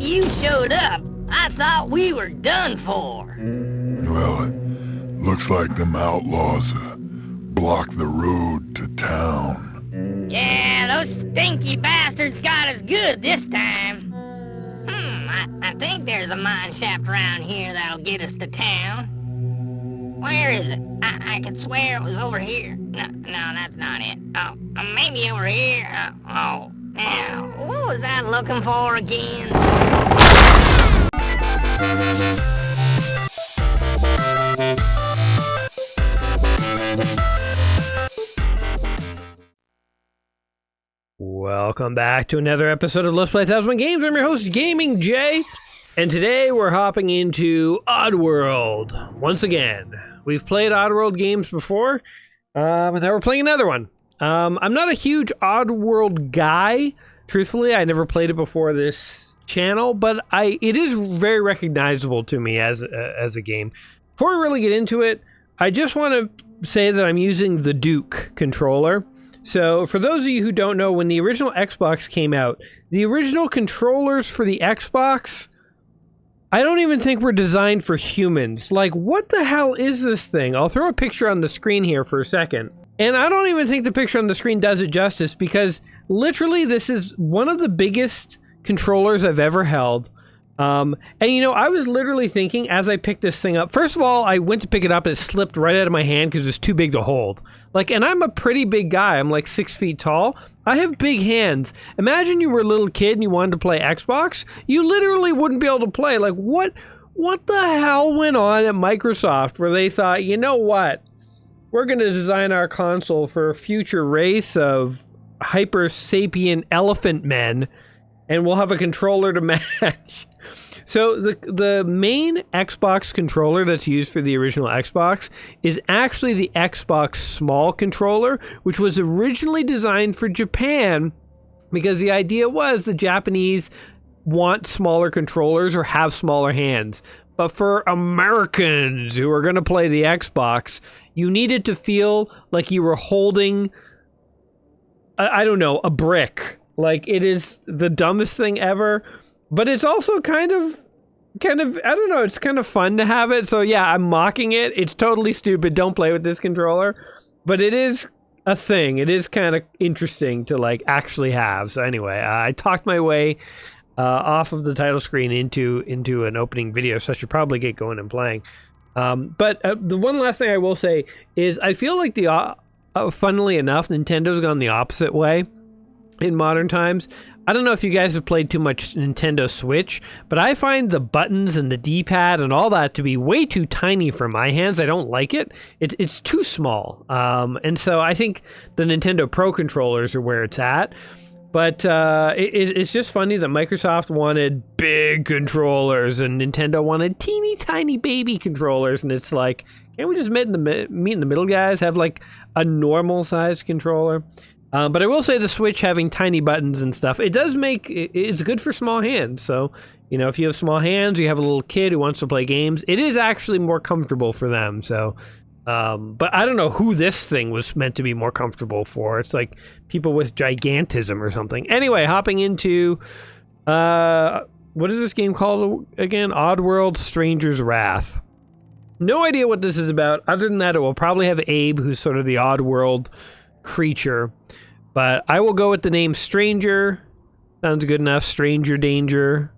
you showed up, I thought we were done for. Well, looks like them outlaws blocked the road to town. Yeah, those stinky bastards got us good this time. I think there's a mine shaft around here that'll get us to town. Where is it? I could swear it was over here. No, that's not it. Oh, maybe over here. Now, what was I looking for again? Welcome back to another episode of Let's Play 1001 Games. I'm your host, Gaming Jay, and today we're hopping into Oddworld once again. We've played Oddworld games before, and now we're playing another one. I'm not a huge Oddworld guy. Truthfully, I never played it before this channel, but it is very recognizable to me as a game. Before we really get into it, I just want to say that I'm using the Duke controller. So, for those of you who don't know, when the original Xbox came out, the original controllers for the Xbox, I don't even think were designed for humans. Like, what the hell is this thing? I'll throw a picture on the screen here for a second. And I don't even think the picture on the screen does it justice, because literally this is one of the biggest controllers I've ever held. And you know, I was literally thinking as I picked this thing up, first of all, I went to pick it up and it slipped right out of my hand because it's too big to hold. Like, and I'm a pretty big guy. I'm like 6 feet tall. I have big hands. Imagine you were a little kid and you wanted to play Xbox. You literally wouldn't be able to play. Like, what the hell went on at Microsoft where they thought, you know what? We're going to design our console for a future race of hyper sapient elephant men, and we'll have a controller to match. So the main Xbox controller that's used for the original Xbox is actually the Xbox Small controller, which was originally designed for Japan because the idea was the Japanese want smaller controllers or have smaller hands. But for Americans who are going to play the Xbox, you needed to feel like you were holding, I don't know, a brick. Like, it is the dumbest thing ever. But it's also kind of, I don't know, it's kind of fun to have it. So yeah, I'm mocking it. It's totally stupid. Don't play with this controller. But it is a thing. It is kind of interesting to, like, actually have. So anyway, I talked my way off of the title screen into an opening video, so I should probably get going and playing. But the one last thing I will say is I feel like funnily enough, Nintendo's gone the opposite way in modern times. I don't know if you guys have played too much Nintendo Switch, but I find the buttons and the D-pad and all that to be way too tiny for my hands. I don't like it. It's too small. And so I think the Nintendo Pro controllers are where it's at. But it's just funny that Microsoft wanted big controllers and Nintendo wanted teeny tiny baby controllers. And it's like, can't we just meet in the middle, guys? Have like a normal sized controller? But I will say the Switch having tiny buttons and stuff, it's good for small hands. So, you know, if you have small hands, you have a little kid who wants to play games, it is actually more comfortable for them. So, but I don't know who this thing was meant to be more comfortable for. It's like people with gigantism or something. Anyway, hopping into, what is this game called again? Oddworld Stranger's Wrath. No idea what this is about. Other than that, it will probably have Abe, who's sort of the Oddworld creature. But I will go with the name Stranger. Sounds good enough. Stranger Danger.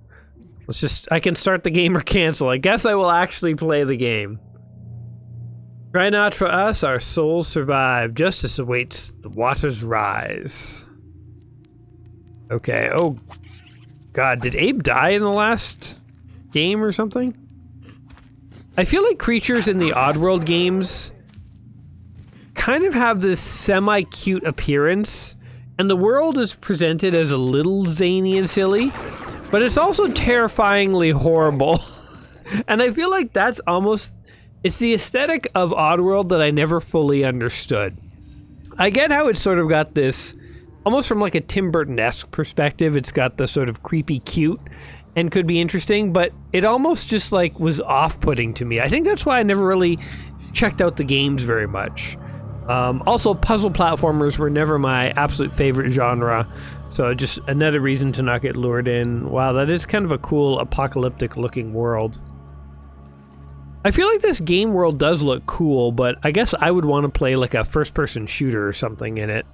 I can start the game or cancel. I guess I will actually play the game. Try not for us, our souls survive. Justice awaits, the waters rise. Okay, oh god, did Abe die in the last game or something? I feel like creatures in the Oddworld games kind of have this semi-cute appearance, and the world is presented as a little zany and silly, but it's also terrifyingly horrible. And I feel like that's it's the aesthetic of Oddworld that I never fully understood. I get how it's sort of got this, almost from like a Tim Burton-esque perspective, it's got the sort of creepy cute and could be interesting, but it almost just like was off-putting to me. I think that's why I never really checked out the games very much. Also, puzzle platformers were never my absolute favorite genre, so just another reason to not get lured in. Wow, that is kind of a cool apocalyptic-looking world. I feel like this game world does look cool, but I guess I would want to play like a first-person shooter or something in it.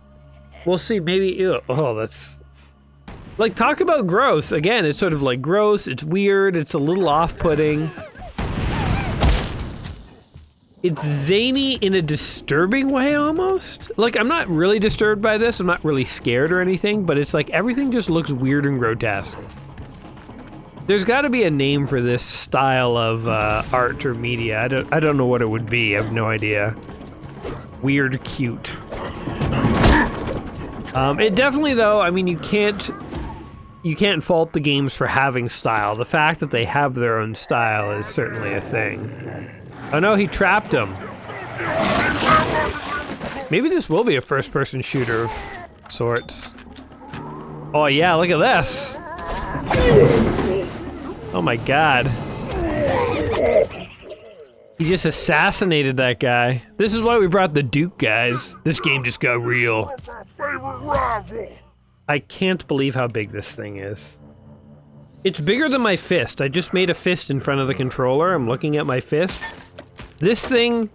We'll see, maybe... Ew, oh, that's... Like, talk about gross. Again, it's sort of like gross, it's weird, it's a little off-putting. It's zany in a disturbing way, almost. Like, I'm not really disturbed by this, I'm not really scared or anything, but it's like everything just looks weird and grotesque. There's got to be a name for this style of art or media. I don't know what it would be, I have no idea. Weird cute. It definitely, though, I mean, you can't fault the games for having style. The fact that they have their own style is certainly a thing. Oh no, he trapped him. Maybe this will be a first-person shooter of sorts. Oh yeah, look at this. Oh my god. He just assassinated that guy. This is why we brought the Duke, guys. This game just got real. I can't believe how big this thing is. It's bigger than my fist. I just made a fist in front of the controller. I'm looking at my fist. This thing,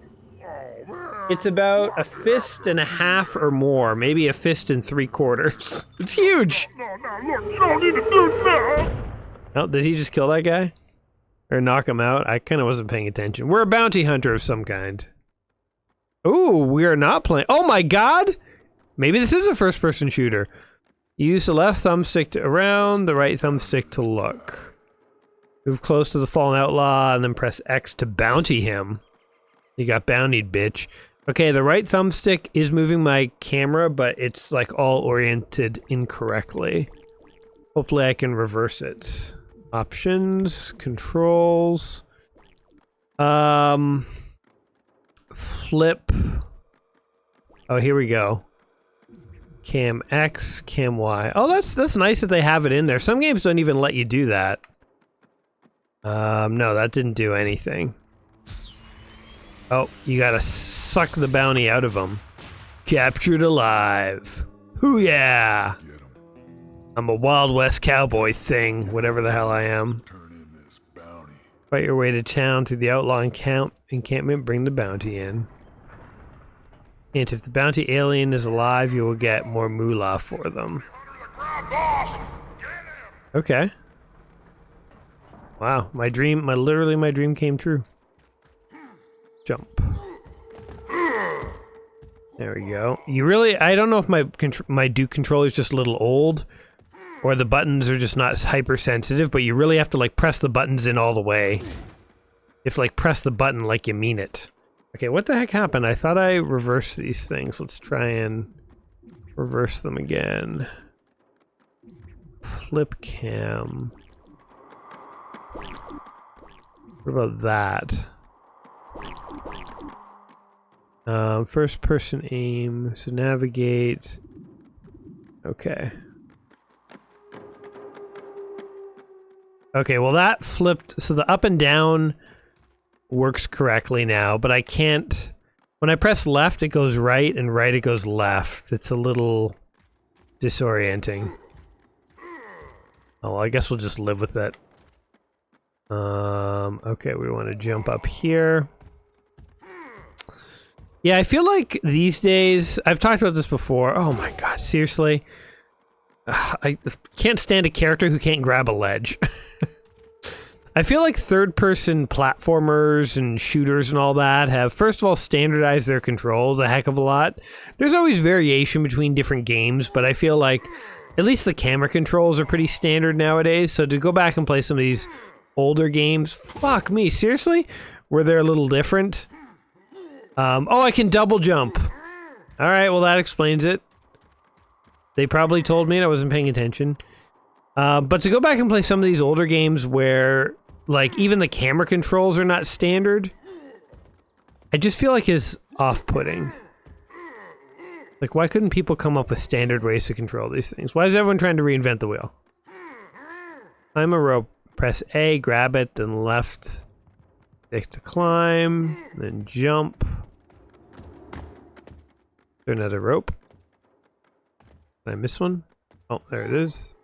it's about a fist and a half or more. Maybe a fist and 3/4. It's huge! No, look, you don't need to do that! Oh, did he just kill that guy? Or knock him out? I kind of wasn't paying attention. We're a bounty hunter of some kind. Ooh, we are not playing. Oh my god! Maybe this is a first-person shooter. Use the left thumbstick to around, the right thumbstick to look. Move close to the fallen outlaw, and then press X to bounty him. You got bountied, bitch. Okay, the right thumbstick is moving my camera, but it's like all oriented incorrectly. Hopefully I can reverse it. Options, controls, flip. Oh, here we go. Cam X, Cam Y. Oh, that's nice that they have it in there. Some games don't even let you do that. No, that didn't do anything. Oh, you gotta suck the bounty out of them. Captured alive. Hoo yeah! I'm a Wild West cowboy thing, whatever the hell I am. Fight your way to town through the outlaw encampment, bring the bounty in. And if the bounty alien is alive, you will get more moolah for them. Okay. Wow, literally my dream came true. Jump. There we go. I don't know if my Duke controller is just a little old, or the buttons are just not hypersensitive, but you really have to like press the buttons in all the way. You have to like press the button like you mean it. Okay, what the heck happened? I thought I reversed these things. Let's try and reverse them again. Flip cam. What about that? First person aim, so navigate. Okay. Okay, well that flipped, so the up and down works correctly now, but I can't, when I press left it goes right, and right it goes left. It's a little disorienting. Oh, well, I guess we'll just live with it. Okay, we want to jump up here. Yeah, I feel like these days, I've talked about this before. Oh my god, seriously? I can't stand a character who can't grab a ledge. I feel like third-person platformers and shooters and all that have, first of all, standardized their controls a heck of a lot. There's always variation between different games, but I feel like at least the camera controls are pretty standard nowadays, so to go back and play some of these older games, fuck me, seriously? Where they're a little different? Oh, I can double jump. Alright, well that explains it. They probably told me and I wasn't paying attention. But to go back and play some of these older games where, like, even the camera controls are not standard, I just feel like is off-putting. Like, why couldn't people come up with standard ways to control these things? Why is everyone trying to reinvent the wheel? Climb a rope. Press A, grab it, then left stick to climb, then jump. There another rope. Did I miss one? Oh, there it is.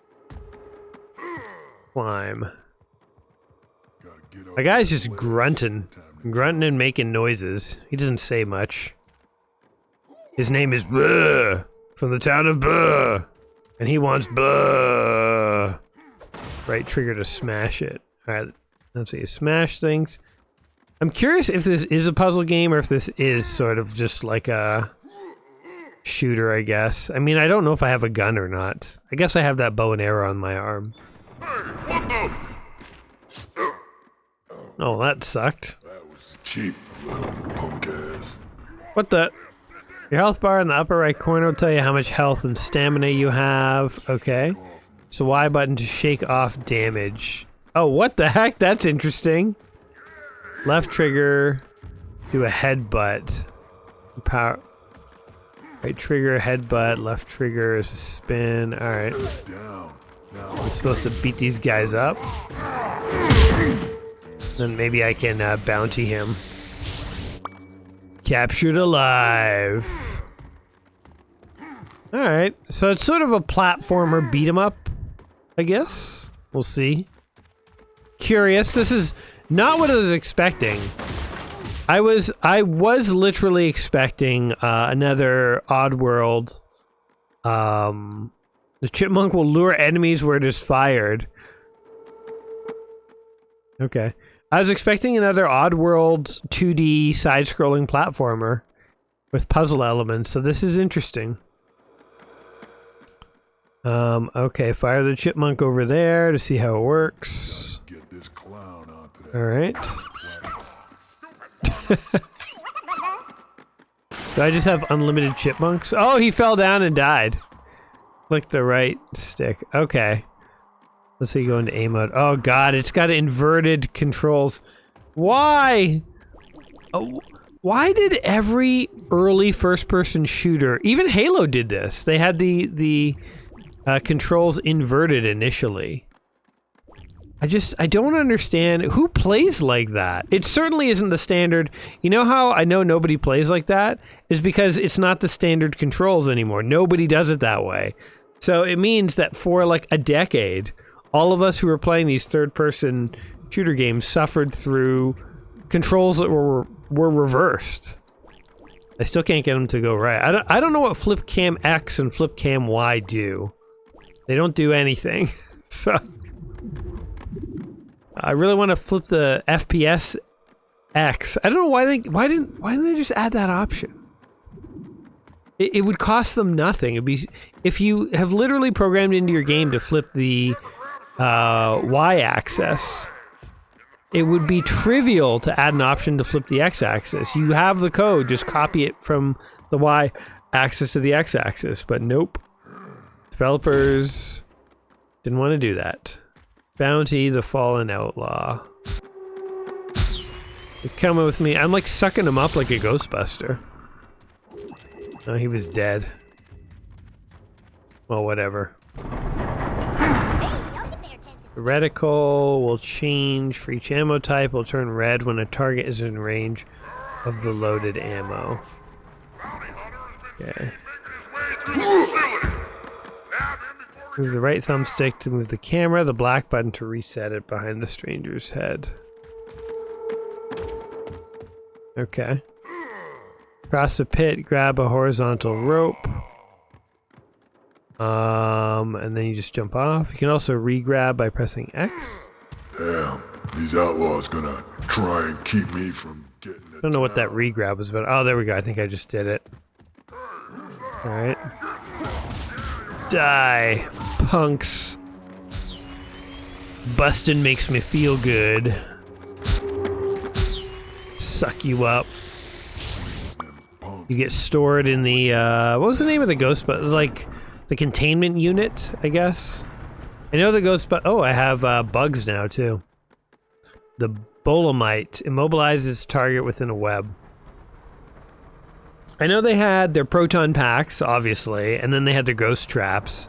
Climb. My guy's just grunting and making noises. He doesn't say much. His name is Blur, from the town of Blur, and he wants Blur. Right trigger to smash it. Alright, let's see, smash things. I'm curious if this is a puzzle game or if this is sort of just like a shooter, I guess. I mean, I don't know if I have a gun or not. I guess I have that bow and arrow on my arm. Oh, that sucked. That was cheap, punk ass. What the? Your health bar in the upper right corner will tell you how much health and stamina you have. Okay. So Y button to shake off damage. Oh, what the heck? That's interesting. Left trigger, do a headbutt. Power. Right trigger, headbutt. Left trigger is a spin. All right. I'm supposed to beat these guys up. Then maybe I can bounty him. Captured alive. Alright, so it's sort of a platformer beat 'em up, I guess. We'll see. Curious. This is not what I was expecting. I was literally expecting another Oddworld. The chipmunk will lure enemies where it is fired. Okay. I was expecting another Oddworld 2D side-scrolling platformer with puzzle elements, so this is interesting. Okay, fire the chipmunk over there to see how it works. Get this clown onto that. Alright. Do I just have unlimited chipmunks? Oh, he fell down and died. Click the right stick. Okay. Let's see, go into A mode. Oh god, it's got inverted controls. Why? Oh, why did every early first-person shooter, even Halo did this? They had the controls inverted initially. I don't understand who plays like that. It certainly isn't the standard. You know how I know nobody plays like that? Is because it's not the standard controls anymore. Nobody does it that way. So it means that for like a decade, all of us who were playing these third-person shooter games suffered through controls that were reversed. I still can't get them to go right. I don't know what flip cam X and flip cam Y do. They don't do anything. So I really want to flip the FPS X. I don't know why didn't they just add that option? It would cost them nothing. It'd be if you have literally programmed into your game to flip the Y-axis. It would be trivial to add an option to flip the X-axis. You have the code, just copy it from the Y-axis to the X-axis, but nope. Developers didn't want to do that. Bounty the Fallen Outlaw. You're coming with me. I'm like sucking him up like a Ghostbuster. Oh, he was dead. Well, whatever. The reticle will change for each ammo type. Will turn red when a target is in range of the loaded ammo. Okay. Move the right thumbstick to move the camera, the black button to reset it behind the stranger's head. Okay. Across the pit, grab a horizontal rope. And then you just jump off. You can also re-grab by pressing X. Damn, these outlaws gonna try and keep me from getting it. I don't know what that re-grab was about. Oh, there we go. I think I just did it. Alright. Die, punks. Bustin' makes me feel good. Suck you up. You get stored in the, what was the name of the ghost? But it was like the containment unit, I guess. I know the ghost, but oh, I have bugs now too. The Bolamite immobilizes target within a web. I know they had their proton packs, obviously, and then they had their ghost traps.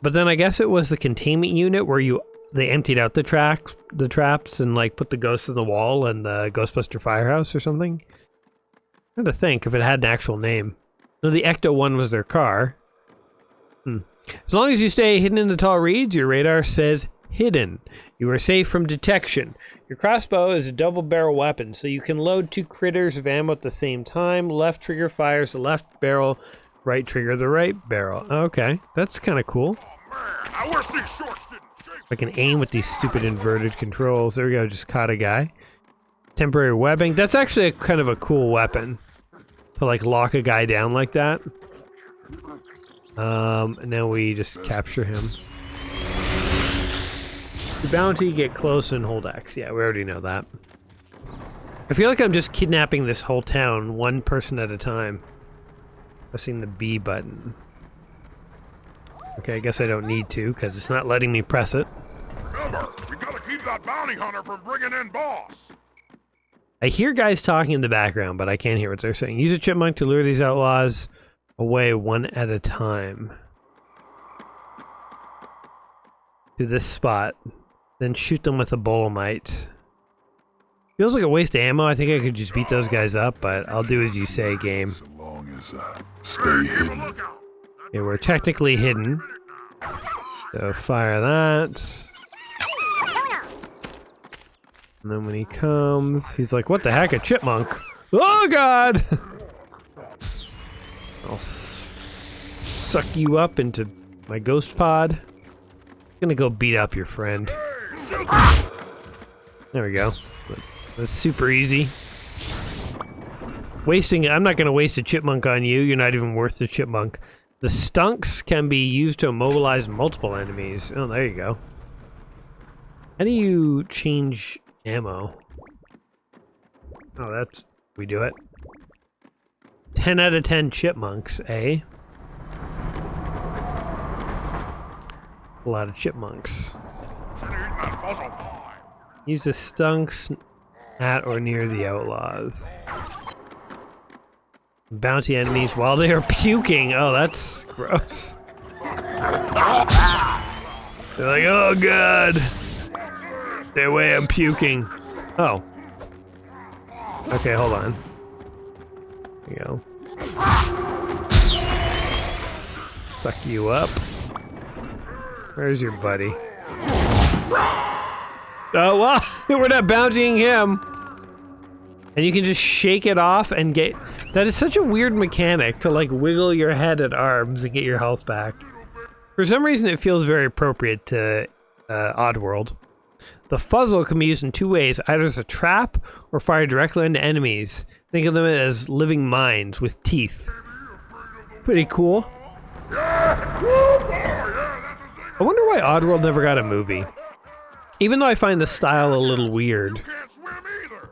But then I guess it was the containment unit where they emptied out the traps and like put the ghosts in the wall and the Ghostbuster Firehouse or something. I'm trying to think if it had an actual name. No, the Ecto-1 was their car. As long as you stay hidden in the tall reeds, your radar says hidden. You are safe from detection. Your crossbow is a double-barrel weapon, so you can load 2 critters of ammo at the same time. Left trigger fires the left barrel, right trigger the right barrel. Okay, that's kind of cool. I can aim with these stupid inverted controls. There we go, just caught a guy. Temporary webbing. That's actually kind of a cool weapon. To like lock a guy down like that. And now we just capture him. The bounty, get close and hold X. Yeah, we already know that. I feel like I'm just kidnapping this whole town, one person at a time. Pressing the B button. Okay, I guess I don't need to, because it's not letting me press it. Remember, we gotta keep that bounty hunter from bringing in boss. I hear guys talking in the background, but I can't hear what they're saying. Use a chipmunk to lure these outlaws away one at a time. To this spot. Then shoot them with a bolemite. Feels like a waste of ammo. I think I could just beat those guys up, but I'll do as you say, game. So long as stay hidden. Okay, we're technically hidden. So fire that. And then when he comes, he's like, what the heck, a chipmunk? Oh god! I'll suck you up into my ghost pod. I'm gonna go beat up your friend. There we go. That's super easy. I'm not gonna waste a chipmunk on you. You're not even worth the chipmunk. The stunks can be used to immobilize multiple enemies. Oh, there you go. How do you change ammo? Oh, that's... we do it. 10 out of 10 chipmunks, eh? A lot of chipmunks. Use the stunks at or near the outlaws. Bounty enemies while they are puking. Oh, that's gross. They're like, oh god. Stay away, I'm puking. Oh. Okay, hold on. There you go. Suck you up. Where's your buddy? Oh, well, we're not bountying him. And you can just shake it off and get... That is such a weird mechanic to, like, wiggle your head and arms and get your health back. For some reason, it feels very appropriate to Oddworld. The fuzzle can be used in 2 ways, either as a trap or fired directly into enemies. Think of them as living mines with teeth. Pretty cool. I wonder why Oddworld never got a movie. Even though I find the style a little weird,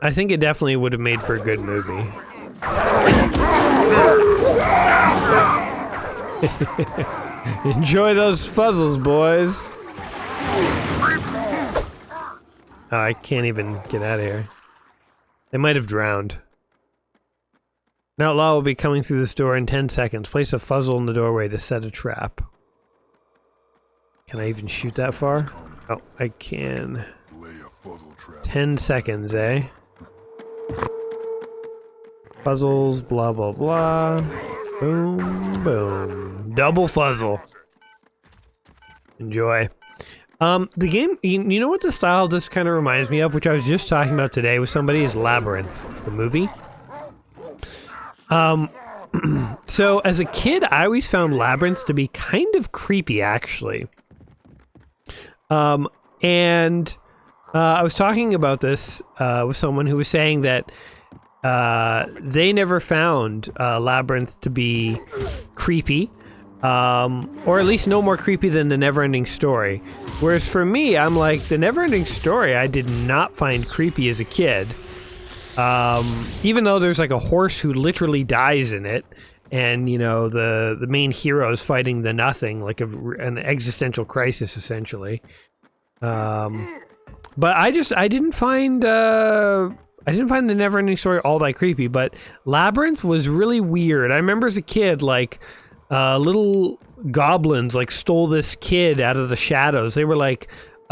I think it definitely would have made for a good movie. Enjoy those fuzzles, boys. Oh, I can't even get out of here. They might have drowned. An outlaw will be coming through this door in 10 seconds. Place a fuzzle in the doorway to set a trap. Can I even shoot that far? Oh, I can. 10 seconds, eh? Puzzles, blah, blah, blah. Boom, boom. Double fuzzle. Enjoy. The game, you know what the style of this kind of reminds me of, which I was just talking about today with somebody, is Labyrinth, the movie. So as a kid, I always found Labyrinth to be kind of creepy, actually. And I was talking about this with someone who was saying that they never found Labyrinth to be creepy, or at least no more creepy than the Neverending Story. Whereas for me, I'm like, the Neverending Story I did not find creepy as a kid. Even though there's like a horse who literally dies in it, and you know the main hero is fighting the nothing, like an existential crisis essentially. But I didn't find the Neverending Story all that creepy, but Labyrinth was really weird. I remember as a kid, like, little goblins, like, stole this kid out of the shadows. They were, like,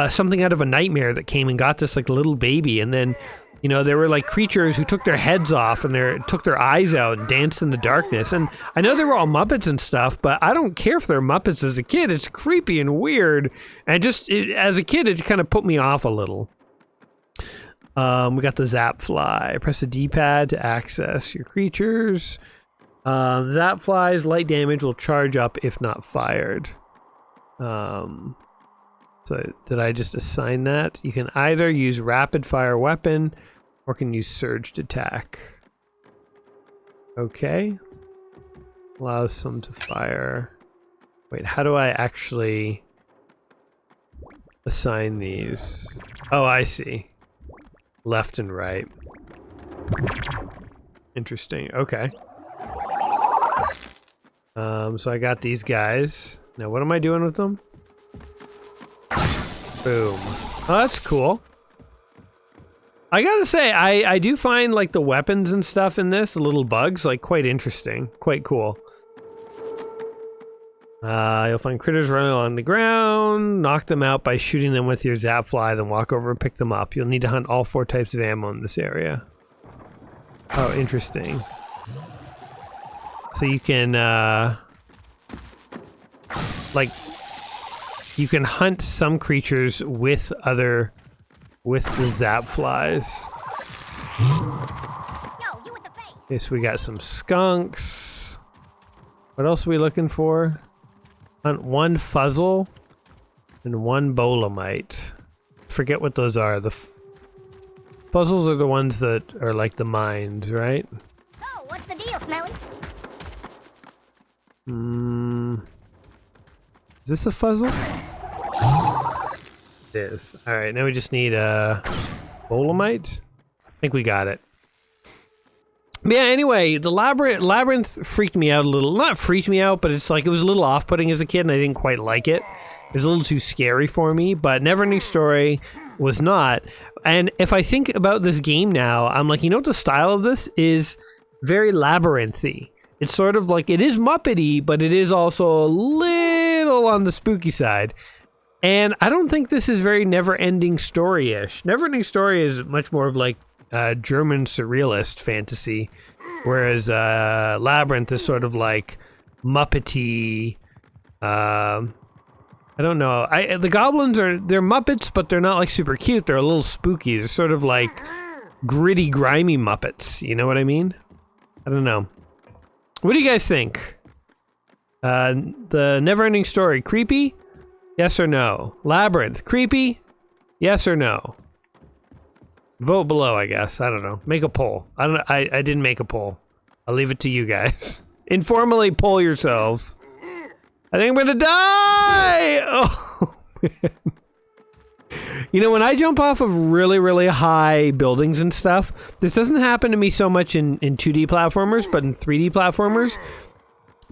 something out of a nightmare that came and got this, like, little baby, and then You know, there were like creatures who took their heads off and took their eyes out and danced in the darkness. And I know they were all Muppets and stuff, but I don't care if they're Muppets as a kid. It's creepy and weird. And as a kid, it kind of put me off a little. We got the Zap Fly. Press the D-pad to access your creatures. Zap Fly's light damage will charge up if not fired. So did I just assign that? You can either use rapid fire weapon or can use surged attack. Okay. Allows some to fire. Wait, how do I actually assign these? Oh, I see. Left and right. Interesting. Okay. So I got these guys. Now what am I doing with them? Boom. Oh, that's cool. I gotta say, I do find like the weapons and stuff in this, the little bugs, like quite interesting. Quite cool. You'll find critters running along the ground. Knock them out by shooting them with your Zap Fly, then walk over and pick them up. You'll need to hunt all 4 types of ammo in this area. Oh, interesting. So you can, like, you can hunt some creatures with the Zap Flies. Okay, so we got some skunks. What else are we looking for? Hunt 1 Fuzzle and 1 Bolamite. Forget what those are. The puzzles are the ones that are like the mines, right? So, what's the deal, Smellies? Is this a fuzzle? It is. Alright, now we just need a Bolamite. I think we got it. But yeah, anyway, the labyrinth freaked me out a little. Not freaked me out, but it's like it was a little off-putting as a kid and I didn't quite like it. It was a little too scary for me, but Neverending Story was not. And if I think about this game now, I'm like, you know what the style of this is? Very labyrinthy. It's sort of like, it is Muppety, but it is also a little on the spooky side. And I don't think this is very Never-Ending Story-ish. Never-Ending Story is much more of like German surrealist fantasy, whereas Labyrinth is sort of like Muppety. I don't know. The goblins they're Muppets, but they're not like super cute. They're a little spooky. They're sort of like gritty, grimy Muppets. You know what I mean? I don't know. What do you guys think? The Never-Ending Story, creepy? Yes or no? Labyrinth, creepy? Yes or no? Vote below, I guess. I don't know. Make a poll. I didn't make a poll. I'll leave it to you guys. Informally poll yourselves. I think I'm gonna die! Oh, man. You know, when I jump off of really, really high buildings and stuff, this doesn't happen to me so much in 2D platformers, but in 3D platformers,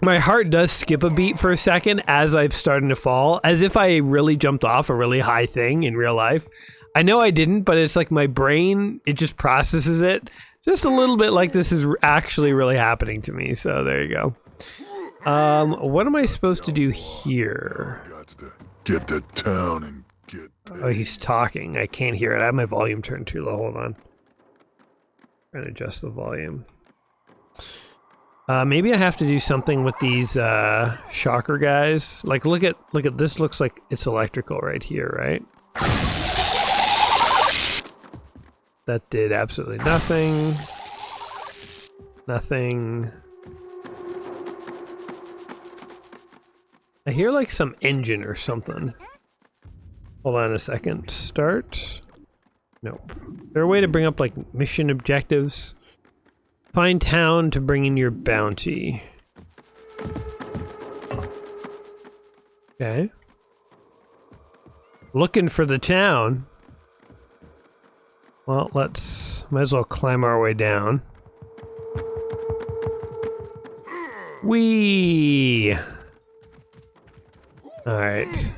my heart does skip a beat for a second as I'm starting to fall, as if I really jumped off a really high thing in real life. I know I didn't, but it's like my brain, it just processes it just a little bit like this is actually really happening to me. So there you go. What am I supposed to do here? Got to get to town and get paid. Oh, he's talking. I can't hear it. I have my volume turned too low. Hold on. Trying to adjust the volume. Maybe I have to do something with these shocker guys. Like, look at this. Looks like it's electrical right here, right? That did absolutely nothing. Nothing. I hear like some engine or something. Hold on a second. Start. Nope. Is there a way to bring up like mission objectives? Find town to bring in your bounty. Okay. Looking for the town. Well, might as well climb our way down. Whee! Alright.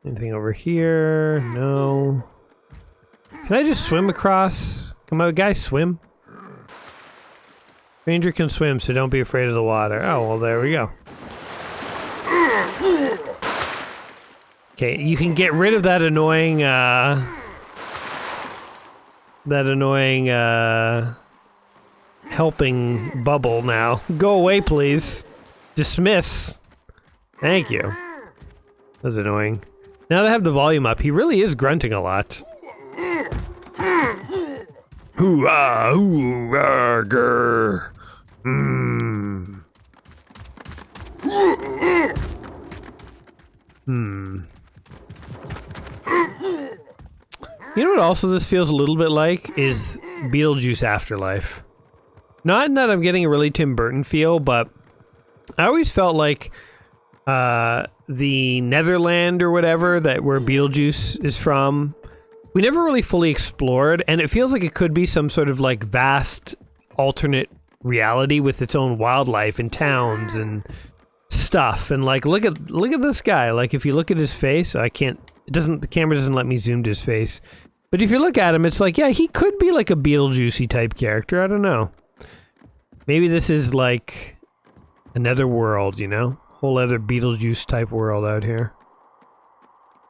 Anything over here? No. Can I just swim across? Can my guy swim? Ranger can swim, so don't be afraid of the water. Oh, well, there we go. Okay, you can get rid of that annoying that annoying helping bubble now. Go away, please. Dismiss. Thank you. That was annoying. Now that I have the volume up, he really is grunting a lot. Hoo-ah, hoo-ah, grr. You know what also this feels a little bit like is Beetlejuice Afterlife. Not in that I'm getting a really Tim Burton feel, but I always felt like the Netherland or whatever where Beetlejuice is from, we never really fully explored, and it feels like it could be some sort of like vast alternate reality with its own wildlife and towns and stuff. And like look at this guy. Like if you look at his face, the camera doesn't let me zoom to his face. But if you look at him, it's like, yeah, he could be like a Beetlejuicy type character. I don't know. Maybe this is like another world, you know? Whole other Beetlejuice type world out here.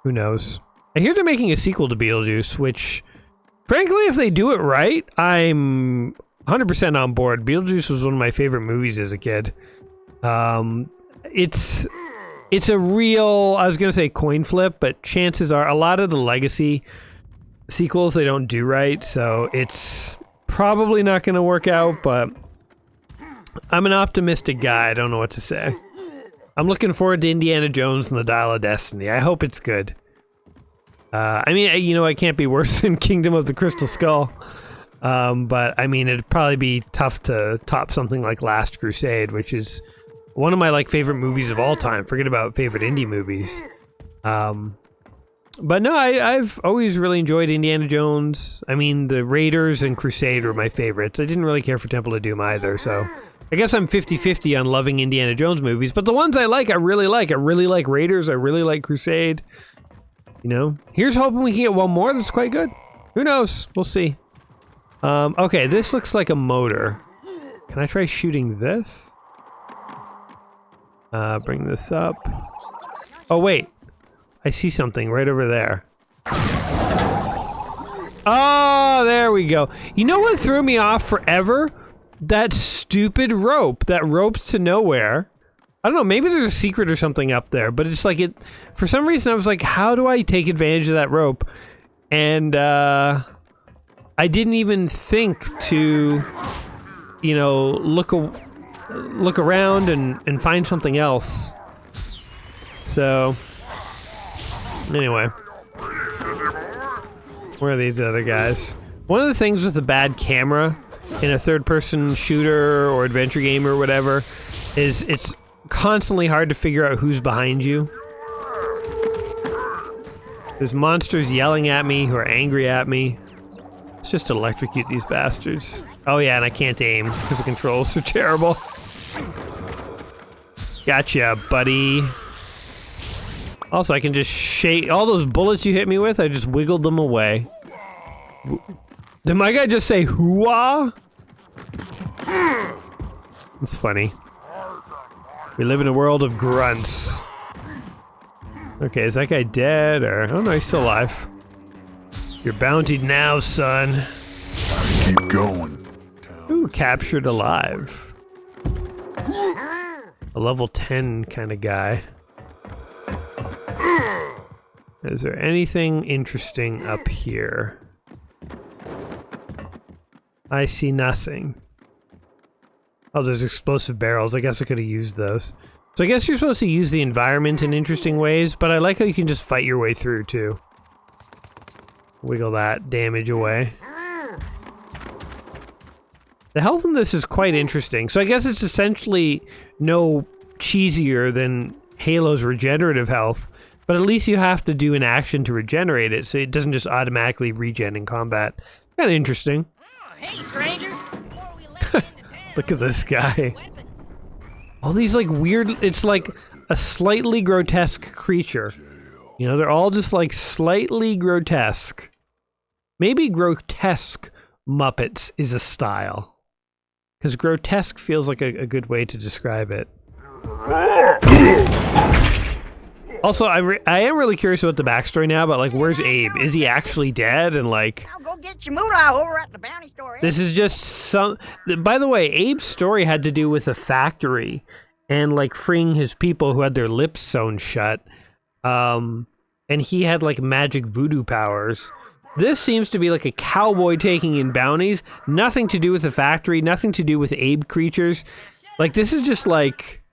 Who knows? I hear they're making a sequel to Beetlejuice, which, frankly, if they do it right, I'm 100% on board. Beetlejuice was one of my favorite movies as a kid. It's a real, I was going to say coin flip, but chances are a lot of the legacy sequels they don't do right, so it's probably not going to work out, but I'm an optimistic guy. I don't know what to say. I'm looking forward to Indiana Jones and the Dial of Destiny. I hope it's good. I mean, you know, it can't be worse than Kingdom of the Crystal Skull. But, I mean, it'd probably be tough to top something like Last Crusade, which is one of my, like, favorite movies of all time. Forget about favorite indie movies. But no, I've always really enjoyed Indiana Jones. I mean, the Raiders and Crusade were my favorites. I didn't really care for Temple of Doom either, so I guess I'm 50-50 on loving Indiana Jones movies. But the ones I really like. I really like Raiders. I really like Crusade. You know? Here's hoping we can get one more that's quite good. Who knows? We'll see. Okay, this looks like a motor. Can I try shooting this? Bring this up. Oh, wait. I see something right over there. Oh, there we go. You know what threw me off forever? That stupid rope. That rope's to nowhere. I don't know, maybe there's a secret or something up there, but it's like for some reason I was like, how do I take advantage of that rope? And, I didn't even think to, you know, look around and find something else. So, anyway. Where are these other guys? One of the things with a bad camera in a third-person shooter or adventure game or whatever is it's constantly hard to figure out who's behind you. There's monsters yelling at me who are angry at me. Let's just electrocute these bastards. Oh yeah, and I can't aim because the controls are terrible. Gotcha, buddy. Also, I can just shake all those bullets you hit me with. I just wiggled them away. Did my guy just say hoo-ah? It's funny. We live in a world of grunts. Okay, is that guy dead or? Oh no, he's still alive. You're bountied now, son. Keep going. Ooh, captured alive. A level 10 kind of guy. Is there anything interesting up here? I see nothing. Oh, there's explosive barrels. I guess I could have used those. So I guess you're supposed to use the environment in interesting ways, but I like how you can just fight your way through, too. Wiggle that damage away. The health in this is quite interesting. So I guess it's essentially no cheesier than Halo's regenerative health, but at least you have to do an action to regenerate it, so it doesn't just automatically regen in combat. Kind of interesting. Oh, hey, stranger. Before we let you into town, Look at this guy. All these like weird, it's like a slightly grotesque creature. You know, they're all just like slightly grotesque. Maybe grotesque Muppets is a style. Because grotesque feels like a good way to describe it. Also, I am really curious about the backstory now, but like, where's Abe? Is he actually dead? And like, I'll go get your moolah over at the bounty store. this is just some... By the way, Abe's story had to do with a factory and like freeing his people who had their lips sewn shut. And he had like magic voodoo powers. This seems to be like a cowboy taking in bounties. Nothing to do with the factory, nothing to do with Abe creatures. Like, this is just like...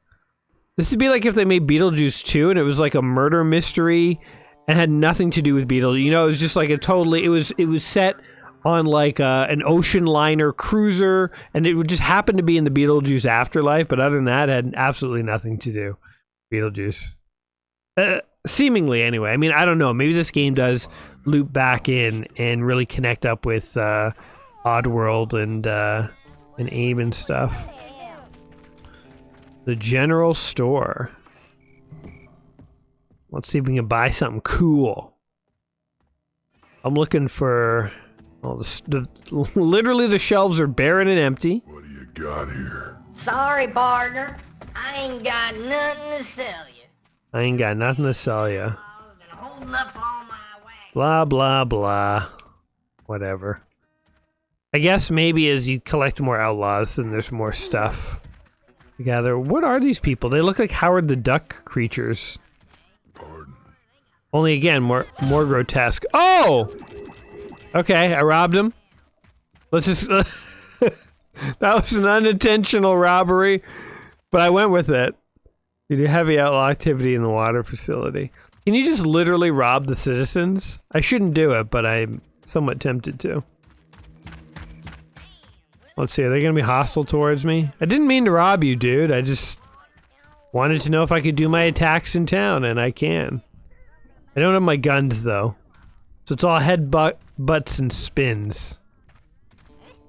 This would be like if they made Beetlejuice 2 and it was like a murder mystery and had nothing to do with Beetlejuice. You know, it was just like a totally... It was set on like an ocean liner cruiser, and it would just happen to be in the Beetlejuice afterlife, but other than that, it had absolutely nothing to do with Beetlejuice. Seemingly, anyway. I mean, I don't know. Maybe this game does loop back in and really connect up with Oddworld and Abe and stuff. The general store. Let's see if we can buy something cool. I'm looking for... Oh, literally the shelves are barren and empty. What do you got here? Sorry, partner. I ain't got nothing to sell you. I ain't got nothing to sell you. I've been holding up all my wagons. Blah, blah, blah. Whatever. I guess maybe as you collect more outlaws, then there's more stuff to gather. What are these people? They look like Howard the Duck creatures. Pardon. Only again, more grotesque. Oh! Okay, I robbed him. Let's just... that was an unintentional robbery, but I went with it. Due to heavy outlaw activity in the water facility. Can you just literally rob the citizens? I shouldn't do it, but I'm somewhat tempted to. Let's see, are they gonna be hostile towards me? I didn't mean to rob you, dude. I just wanted to know if I could do my attacks in town, and I can. I don't have my guns, though. So it's all butts and spins.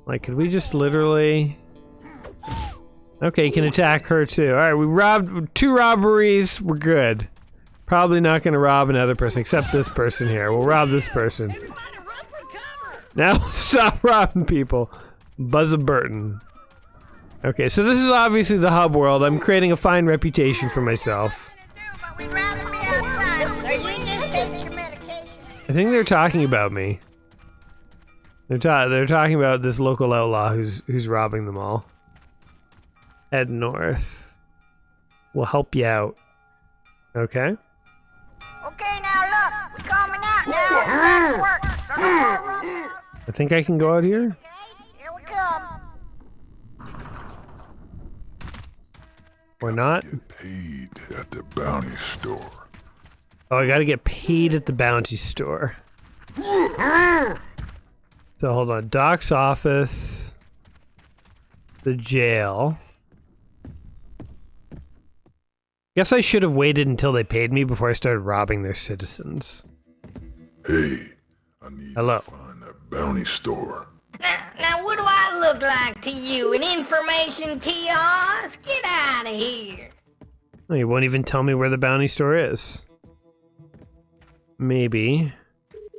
Like, could we just literally... Okay, you can attack her too. Alright, we robbed 2 robberies. We're good. Probably not gonna rob another person, except this person here. We'll rob this person. Now stop robbing people. Buzza Burton. Okay, so this is obviously the hub world. I'm creating a fine reputation for myself. I think they're talking about me. They're talking about this local outlaw who's robbing them all. Head north. We'll help you out. Okay. Okay, now look, we're coming out now. Work. I think I can go out here. Here we come. Or not. Get paid at the bounty store. Oh, I gotta get paid at the bounty store. So hold on. Doc's office. The jail. Guess I should have waited until they paid me before I started robbing their citizens. Hey, I need Hello. to find that bounty store. Now what do I look like to you? An information kiosk? Get out of here. Oh, you won't even tell me where the bounty store is. Maybe.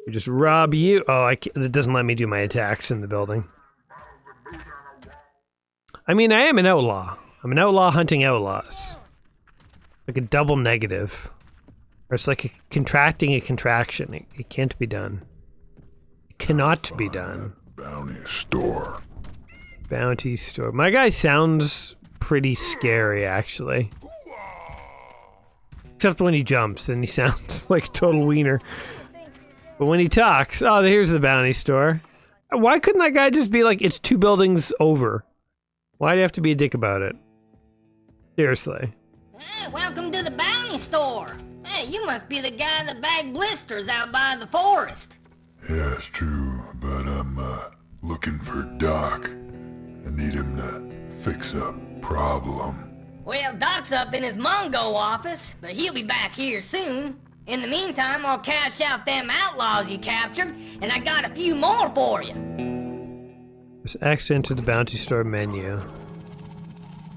We just rob you. Oh, it doesn't let me do my attacks in the building. I mean, I am an outlaw. I'm an outlaw hunting outlaws. Like a double negative. Or it's like contracting a contraction. It can't be done. It cannot be done. Bounty store. Bounty store. My guy sounds pretty scary, actually. Except when he jumps, then he sounds like a total wiener. But when he talks, oh, here's the bounty store. Why couldn't that guy just be like, it's 2 buildings over? Why do you have to be a dick about it? Seriously. Hey, welcome to the bounty store. Hey, you must be the guy that bagged blisters out by the forest. Yeah, it's true, but I'm looking for Doc. I need him to fix a problem. Well, Doc's up in his Mungo office, but he'll be back here soon. In the meantime, I'll cash out them outlaws you captured, and I got a few more for you. Just X enter the bounty store menu.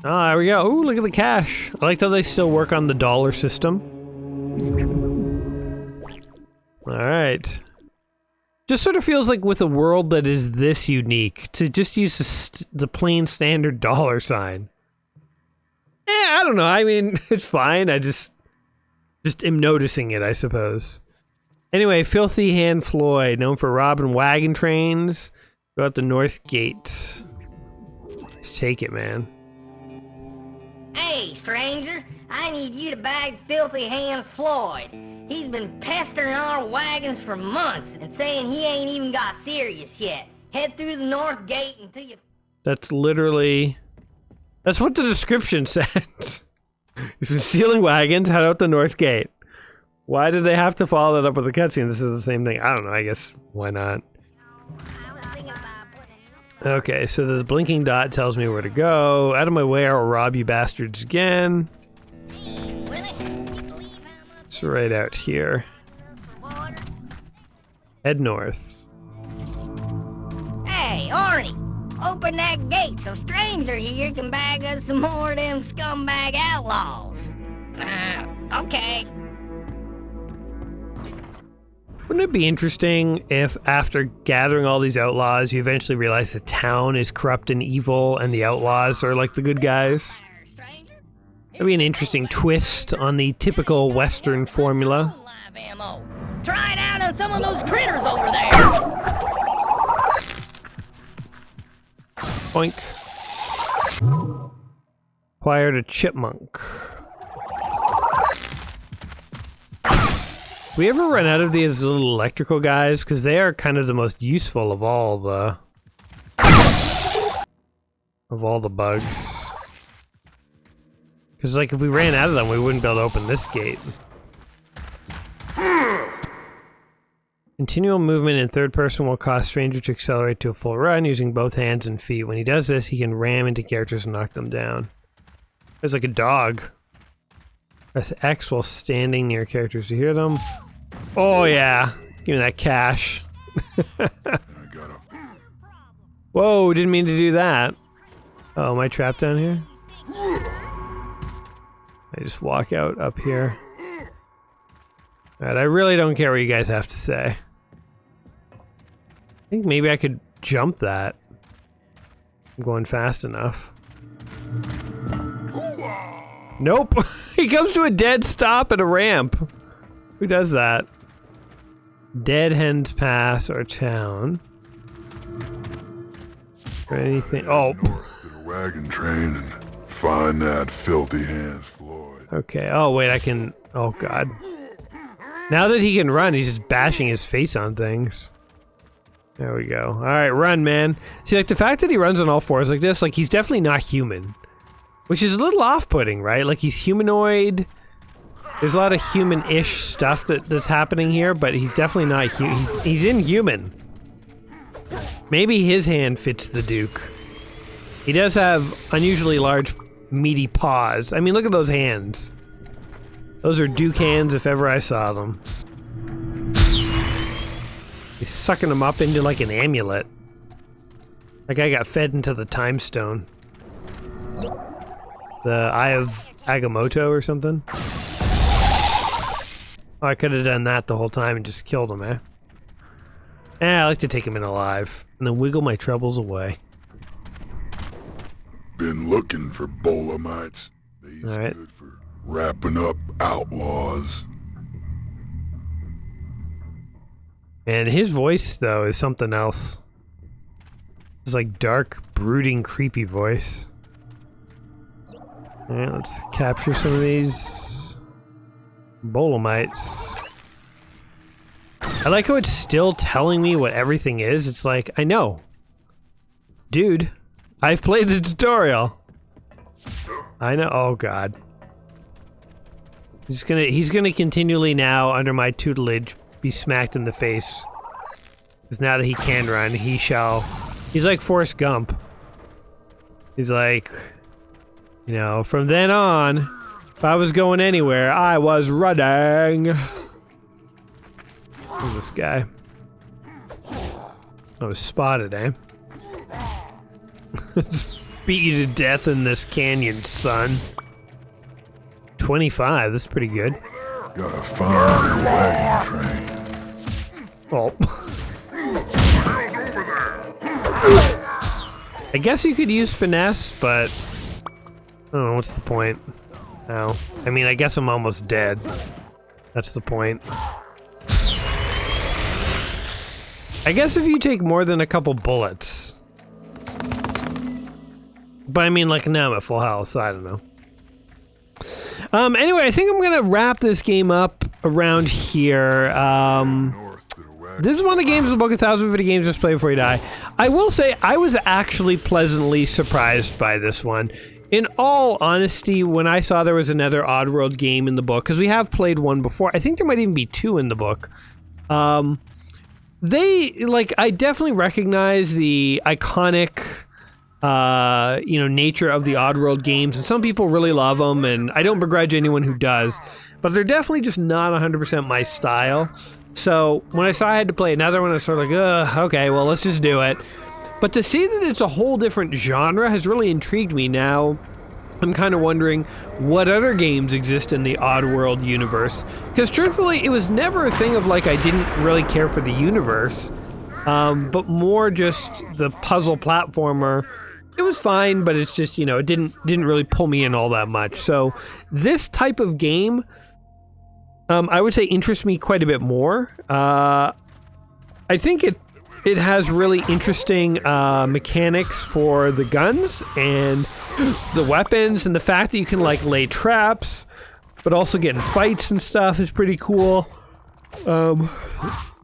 Ah, there we go. Ooh, look at the cash. I like that they still work on the dollar system. Alright. Just sort of feels like with a world that is this unique, to just use the plain standard dollar sign. I don't know. I mean, it's fine. I just... Just am noticing it, I suppose. Anyway, Filthy Hand Floyd, known for robbing wagon trains. Go out the north gate. Let's take it, man. Hey, stranger, I need you to bag Filthy Hands Floyd. He's been pestering our wagons for months and saying he ain't even got serious yet. Head through the north gate until you... That's literally... That's what the description says. He's been stealing wagons, head out the north gate. Why did they have to follow that up with a cutscene? This is the same thing. I don't know, I guess, why not? Okay, so the blinking dot tells me where to go. Out of my way, I'll rob you bastards again. It's right out here. Head north. Hey, Arnie, open that gate so stranger here can bag us some more of them scumbag outlaws. Okay. Wouldn't it be interesting if after gathering all these outlaws, you eventually realize the town is corrupt and evil and the outlaws are like the good guys? That'd be an interesting twist on the typical Western formula. Try it out on some of those critters over there. Boink. Acquired a chipmunk. We ever run out of these little electrical guys? Because they are kind of the most useful of all the bugs. Because like if we ran out of them, we wouldn't be able to open this gate. Continual movement in third person will cause stranger to accelerate to a full run using both hands and feet. When he does this, he can ram into characters and knock them down. There's like a dog. Press X while standing near characters to hear them. Oh yeah, give me that cash. Whoa, didn't mean to do that. Oh, am I trapped down here? I just walk out up here. Alright, I really don't care what you guys have to say. I think maybe I could jump that. I'm going fast enough. Nope! He comes to a dead stop at a ramp. Who does that? Dead Hens Pass or town. Or anything. Oh! To the wagon train and find that Filthy Hands Floyd. Okay. Oh, wait, I can. Oh, God. Now that he can run, he's just bashing his face on things. There we go. Alright, run, man. See, like, the fact that he runs on all fours like this, like, he's definitely not human. Which is a little off-putting, right? Like, he's humanoid. There's a lot of human-ish stuff that's happening here, but he's definitely not he's inhuman. Maybe his hand fits the Duke. He does have unusually large, meaty paws. I mean, look at those hands. Those are Duke hands if ever I saw them. He's sucking them up into like an amulet. That guy got fed into the time stone. The Eye of Agamotto or something. Oh, I could have done that the whole time and just killed him, eh? I like to take him in alive and then wiggle my troubles away. Been looking for Bolamites. These Alright. good for wrapping up outlaws. And his voice, though, is something else. It's like dark, brooding, creepy voice. Alright, let's capture some of these Bolamites. I like how it's still telling me what everything is. It's like, I know. Dude, I've played the tutorial. I know. Oh, God. He's gonna continually now, under my tutelage, be smacked in the face. Because now that he can run, he shall... He's like Forrest Gump. He's like... You know, from then on, if I was going anywhere, I was running. Who's this guy? I was spotted, eh? Just beat you to death in this canyon, son. 25, this is pretty good. Gotta find the wagon train. Oh. I guess you could use finesse, but I don't know, what's the point? No. I mean, I guess I'm almost dead. That's the point. I guess if you take more than a couple bullets. But I mean, like, now I'm at full health, so I don't know. Anyway, I think I'm gonna wrap this game up around here. This is one of the games in the book, 1,050 Games Just Play Before You Die. I will say, I was actually pleasantly surprised by this one. In all honesty, when I saw there was another Oddworld game in the book, because we have played one before, I think there might even be two in the book. I definitely recognize the iconic, nature of the Oddworld games, and some people really love them, and I don't begrudge anyone who does, but they're definitely just not 100% my style. So when I saw I had to play another one, I was sort of like, okay, well, let's just do it. But to see that it's a whole different genre has really intrigued me. Now, I'm kind of wondering what other games exist in the Oddworld universe. Because truthfully, it was never a thing of like I didn't really care for the universe, but more just the puzzle platformer. It was fine, but it's just, it didn't really pull me in all that much. So this type of game, I would say, interests me quite a bit more. I think it has really interesting mechanics for the guns and the weapons, and the fact that you can like lay traps, but also get in fights and stuff is pretty cool.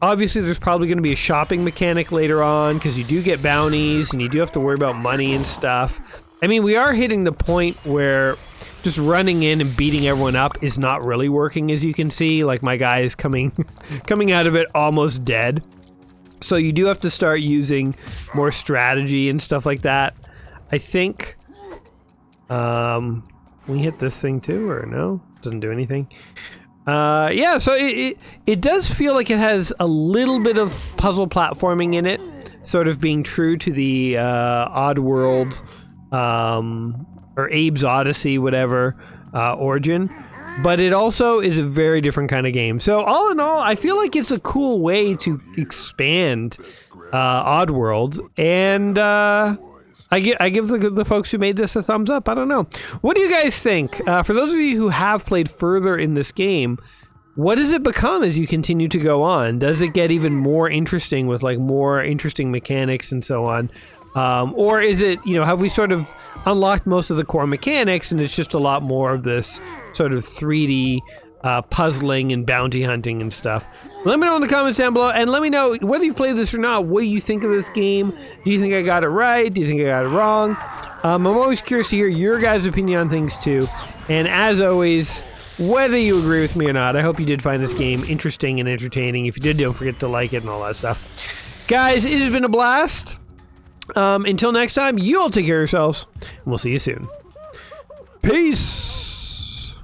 Obviously, there's probably going to be a shopping mechanic later on, because you do get bounties, and you do have to worry about money and stuff. I mean, we are hitting the point where just running in and beating everyone up is not really working, as you can see. Like, my guy is coming out of it almost dead. So you do have to start using more strategy and stuff like that. I think, we hit this thing too, or no? Doesn't do anything. Yeah, so it does feel like it has a little bit of puzzle platforming in it, sort of being true to the Oddworld, or Abe's Odyssey, whatever, origin. But it also is a very different kind of game. So all in all, I feel like it's a cool way to expand Oddworld, and I give the folks who made this a thumbs up. I don't know. What do you guys think? For those of you who have played further in this game, what does it become as you continue to go on? Does it get even more interesting with like more interesting mechanics and so on? Or is it, have we sort of unlocked most of the core mechanics and it's just a lot more of this sort of 3D puzzling and bounty hunting and stuff? Let me know in the comments down below, and let me know whether you've played this or not. What do you think of this game? Do you think I got it right? Do you think I got it wrong? I'm always curious to hear your guys' opinion on things too. And as always, whether you agree with me or not, I hope you did find this game interesting and entertaining. If you did, don't forget to like it and all that stuff. Guys, it has been a blast. Until next time, you all take care of yourselves, and we'll see you soon. Peace!